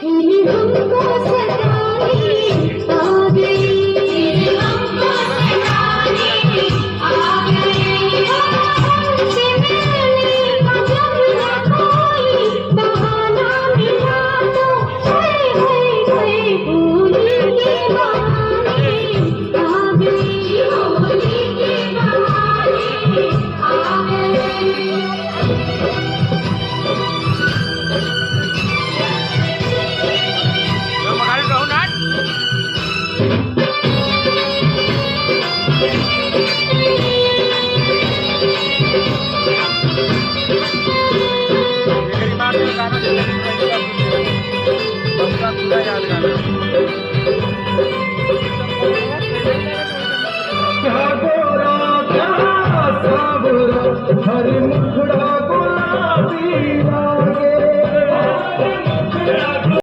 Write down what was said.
फिर हमको सताने आ गई, फिर हमको सताने आ गई। हमसे मिलने का जब न कोई बहाना मिला तो हाय हाय हाय होली के बहाने आ गई, होली के बहाने आ गई। गाना याद गाना